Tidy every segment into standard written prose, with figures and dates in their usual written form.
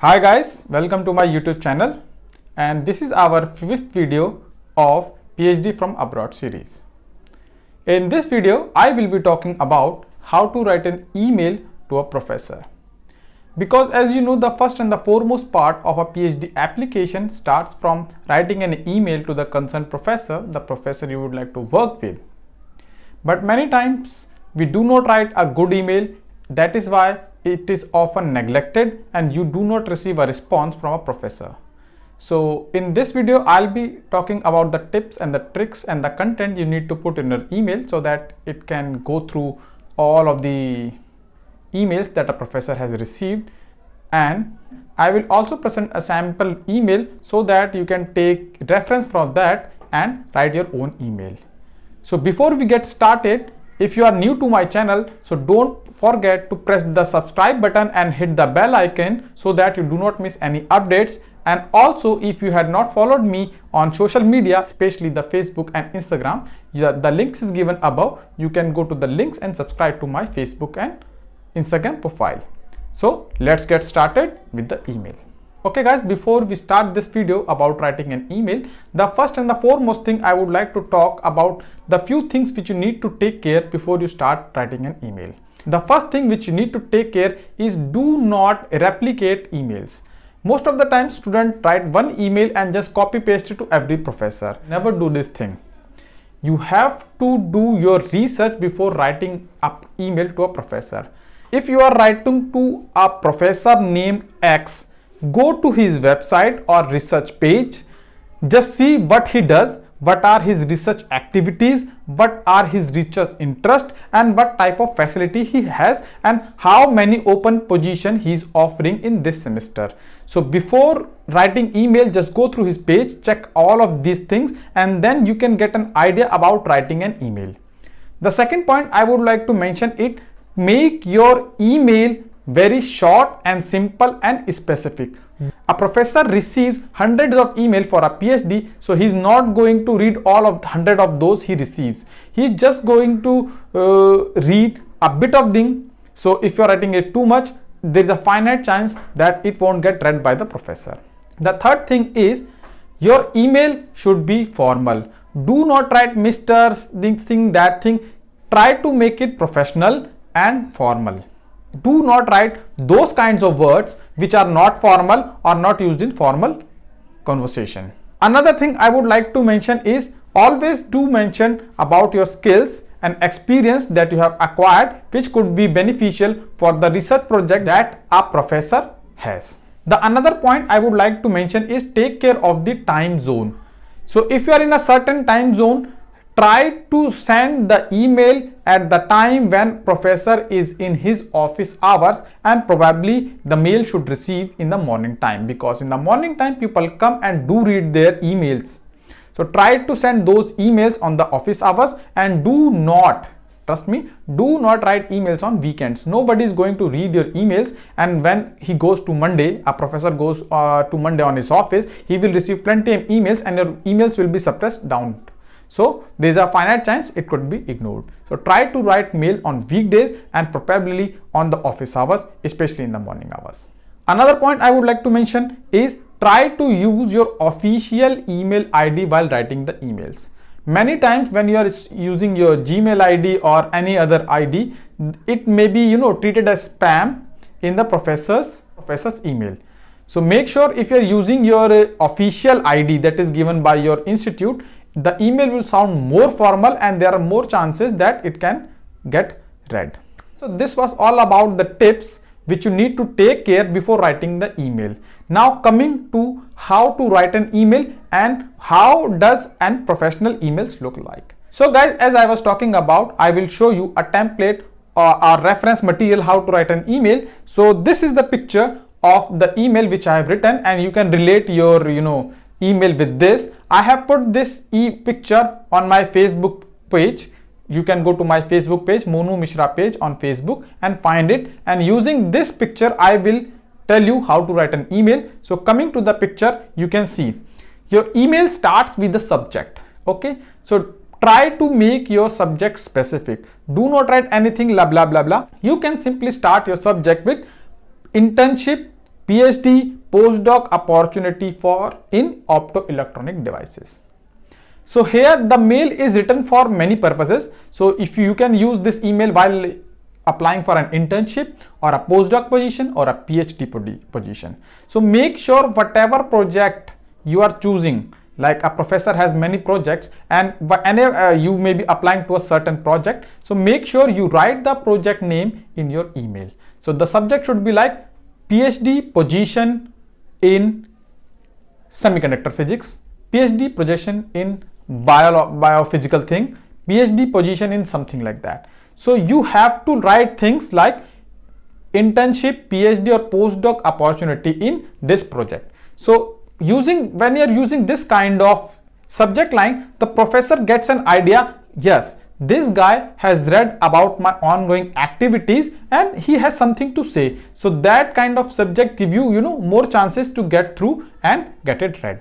Hi guys, welcome to my YouTube channel, and this is our fifth video of PhD from Abroad series. In this video, I will be talking about how to write an email to a professor. Because as you know, the first and the foremost part of a PhD application starts from writing an email to the concerned professor, the professor you would like to work with. But many times we do not write a good email. That is why it is often neglected and you do not receive a response from a professor. So in this video, I'll be talking about the tips and the tricks and the content you need to put in your email so that it can go through all of the emails that a professor has received. And I will also present a sample email so that you can take reference from that and write your own email. So before we get started, if you are new to my channel, so don't forget to press the subscribe button and hit the bell icon so that you do not miss any updates. And also, if you had not followed me on social media, especially the Facebook and Instagram, the links is given above. You can go to the links and subscribe to my Facebook and Instagram profile. So let's get started with the email. Okay guys, before we start this video about writing an email, the first and the foremost thing I would like to talk about the few things which you need to take care before you start writing an email. The first thing which you need to take care is do not replicate emails. Most of the time students write one email and just copy paste it to every professor. Never do this thing. You have to do your research before writing an email to a professor. If you are writing to a professor named X, go to his website or research page, just see what he does, what are his research activities, what are his research interests, and what type of facility he has, and how many open position he is offering in this semester. So before writing email, just go through his page, check all of these things, and then you can get an idea about writing an email. The second point I would like to mention is make your email very short and simple and specific. A professor receives hundreds of emails for a PhD, so he's not going to read all of 100 of those he receives. He's just going to read a bit of them. So if you're writing it too much, there is a finite chance that it won't get read by the professor. The third thing is your email should be formal. Do not write Mr. this thing, that thing. Try to make it professional and formal. Do not write those kinds of words which are not formal or not used in formal conversation. Another thing I would like to mention is always do mention about your skills and experience that you have acquired which could be beneficial for the research project that a professor has. The another point I would like to mention is take care of the time zone. So if you are in a certain time zone, try to send the email at the time when professor is in his office hours, and probably the mail should receive in the morning time, because in the morning time people come and do read their emails. So try to send those emails on the office hours, and do not, trust me, do not write emails on weekends. Nobody is going to read your emails, and when he goes to Monday, a professor goes to Monday on his office, he will receive plenty of emails and your emails will be suppressed down. So there is a finite chance it could be ignored. So try to write mail on weekdays and probably on the office hours, especially in the morning hours. Another point I would like to mention is try to use your official email ID while writing the emails. Many times when you are using your Gmail ID or any other ID, it may be treated as spam in the professor's email. So make sure if you are using your official ID that is given by your institute, the email will sound more formal and there are more chances that it can get read. So this was all about the tips which you need to take care before writing the email. Now coming to how to write an email and how does an professional emails look like. So guys, as I was talking about, I will show you a template or a reference material how to write an email. So this is the picture of the email which I have written, and you can relate your email with this. I have put this picture on my Facebook page. You can go to my Facebook page, Monu Mishra page on Facebook, and find it. And using this picture, I will tell you how to write an email. So coming to the picture, you can see your email starts with the subject. Okay, so try to make your subject specific. Do not write anything blah blah blah blah. You can simply start your subject with internship PhD postdoc opportunity for in optoelectronic devices. So here the mail is written for many purposes. So if you can use this email while applying for an internship or a postdoc position or a PhD position. So make sure whatever project you are choosing, like a professor has many projects and you may be applying to a certain project. So make sure you write the project name in your email. So the subject should be like PhD position in semiconductor physics, PhD position in biophysical thing, PhD position in something like that. So you have to write things like internship, PhD or postdoc opportunity in this project. So when you are using this kind of subject line, the professor gets an idea, yes, this guy has read about my ongoing activities and he has something to say. So that kind of subject give you, more chances to get through and get it read.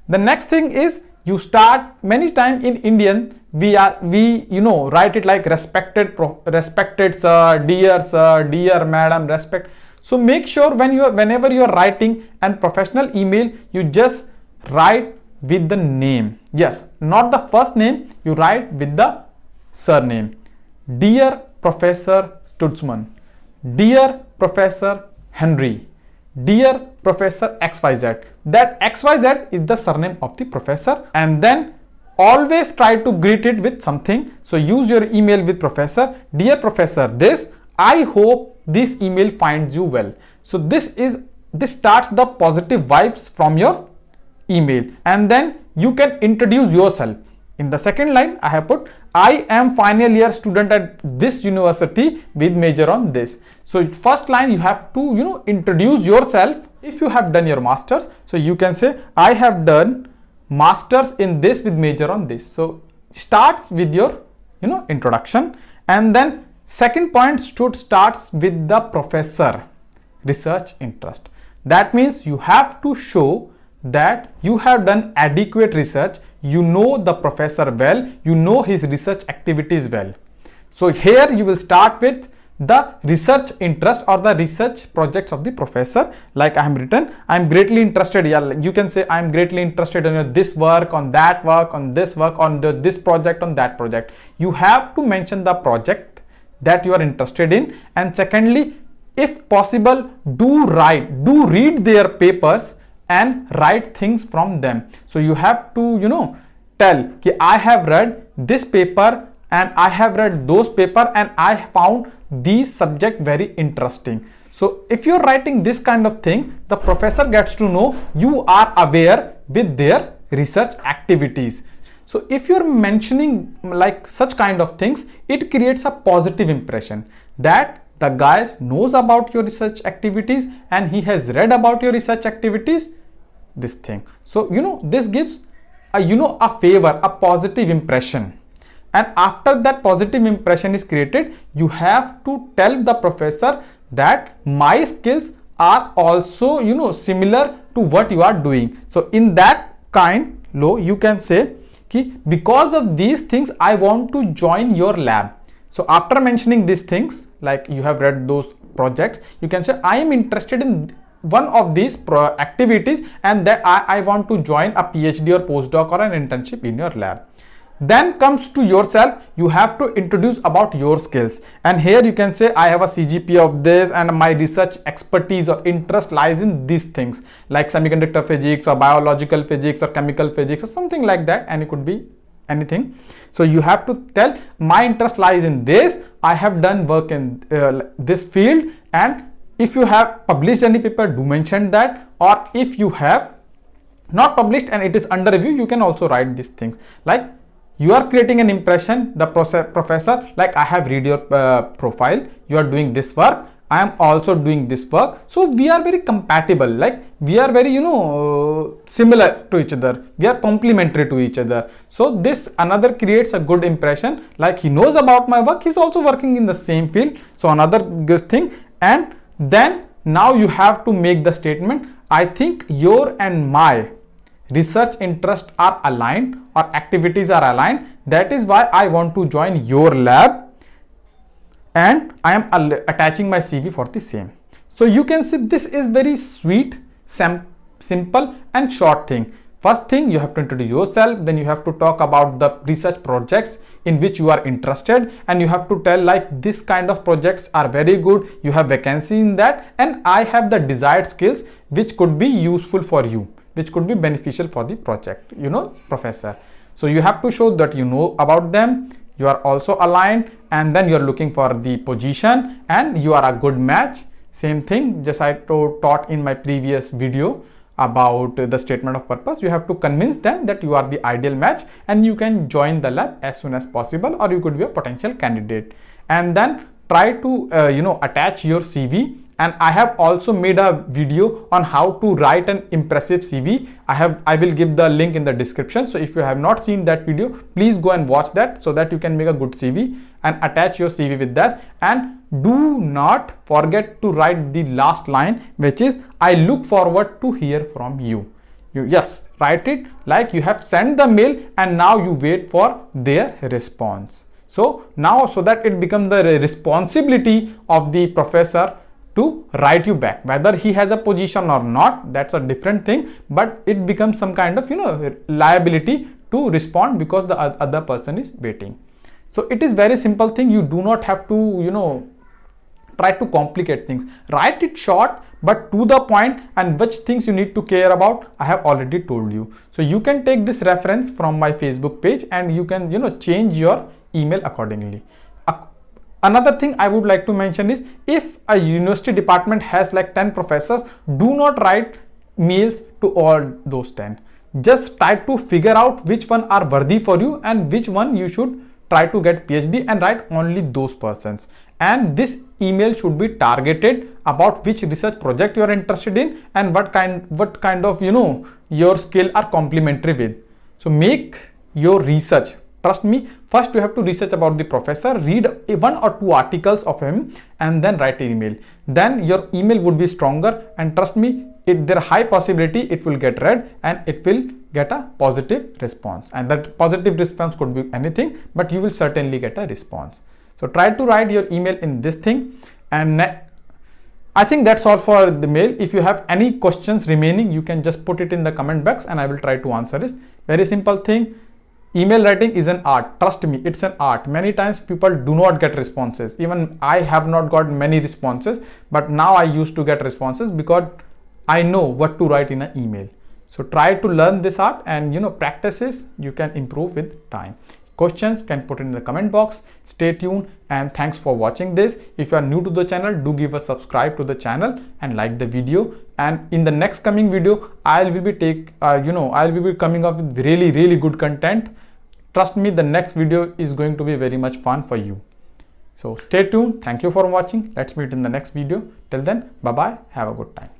The next thing is, you start many times in Indian, we write it like respected sir, dear madam, respect. So make sure whenever you are writing an professional email, you just write with the name. Yes, not the first name, you write with the surname. Dear Professor Stutzman, dear Professor Henry, dear Professor XYZ. That XYZ is the surname of the professor, and then always try to greet it with something. So use your email with professor, dear professor this, I hope this email finds you well. So this starts the positive vibes from your email, and then you can introduce yourself. In the second line, I have put, I am final year student at this university with major on this. So first line you have to, introduce yourself. If you have done your masters, so you can say, I have done masters in this with major on this. So starts with your, introduction, and then second point starts with the professor research interest. That means you have to show that you have done adequate research, you know the professor well, you know his research activities well. So here you will start with the research interest or the research projects of the professor. Like I have written, I am greatly interested. Yeah, you can say I am greatly interested in this work, on that work, on this work, on this project, on that project. You have to mention the project that you are interested in, and secondly, if possible, do read their papers and write things from them. So you have to tell कि I have read this paper and I have read those paper and I found these subject very interesting. So if you're writing this kind of thing, the professor gets to know you are aware with their research activities. So if you're mentioning like such kind of things, it creates a positive impression that the guy knows about your research activities and he has read about your research activities, this thing. So this gives a favor, a positive impression. And after that positive impression is created, you have to tell the professor that my skills are also similar to what you are doing. So in that kind you can say because of these things I want to join your lab. So after mentioning these things, like you have read those projects, you can say I am interested in one of these activities and that I want to join a PhD or postdoc or an internship in your lab. Then comes to yourself, you have to introduce about your skills, and here you can say I have a CGPA of this and my research expertise or interest lies in these things like semiconductor physics or biological physics or chemical physics or something like that, and it could be anything. So you have to tell my interest lies in this, I have done work in this field, and if you have published any paper, do mention that, or if you have not published and it is under review, you can also write these things. Like you are creating an impression, the professor, like I have read your profile, you are doing this work, I am also doing this work, so we are very compatible, like we are very similar to each other, we are complementary to each other. So this another creates a good impression, like he knows about my work, he's also working in the same field, so another good thing. And then now you have to make the statement, I think your and my research interests are aligned or activities are aligned, that is why I want to join your lab and I am attaching my CV for the same. So you can see this is very sweet, simple and short thing. First thing, you have to introduce yourself, then you have to talk about the research projects in which you are interested, and you have to tell like this kind of projects are very good, you have vacancy in that, and I have the desired skills which could be useful for you, which could be beneficial for the project, professor. So you have to show that you know about them, you are also aligned, and then you are looking for the position and you are a good match. Same thing, just I taught in my previous video about the statement of purpose. You have to convince them that you are the ideal match and you can join the lab as soon as possible, or you could be a potential candidate. And then try to attach your CV. And I have also made a video on how to write an impressive CV. I will give the link in the description. So if you have not seen that video, please go and watch that so that you can make a good CV and attach your CV with that. And do not forget to write the last line, which is I look forward to hear from you. Yes, write it like you have sent the mail and now you wait for their response. So now, so that it becomes the responsibility of the professor to write you back, whether he has a position or not, that's a different thing, but it becomes some kind of liability to respond because the other person is waiting. So it is very simple thing. You do not have to try to complicate things. Write it short but to the point, and which things you need to care about I have already told you. So you can take this reference from my Facebook page and you can change your email accordingly. Another thing I would like to mention is, if a university department has like 10 professors, do not write mails to all those 10. Just try to figure out which one are worthy for you and which one you should try to get PhD, and write only those persons. And this email should be targeted about which research project you are interested in and what kind of your skill are complementary with. So make your research. Trust me, first you have to research about the professor, read 1 or 2 articles of him, and then write an email. Then your email would be stronger, and trust me, there are high possibility it will get read and it will get a positive response. And that positive response could be anything, but you will certainly get a response. So try to write your email in this thing. And I think that's all for the mail. If you have any questions remaining, you can just put it in the comment box and I will try to answer it. Very simple thing. Email writing is an art. Trust me, it's an art. Many times people do not get responses. Even I have not got many responses, but now I used to get responses because I know what to write in an email. So try to learn this art, and practices you can improve with time. Questions can put in the comment box. Stay tuned and thanks for watching this. If you are new to the channel, do give a subscribe to the channel and like the video. And in the next coming video, I will be coming up with really good content. Trust me, the next video is going to be very much fun for you. So stay tuned. Thank you for watching. Let's meet in the next video. Till then, bye bye. Have a good time.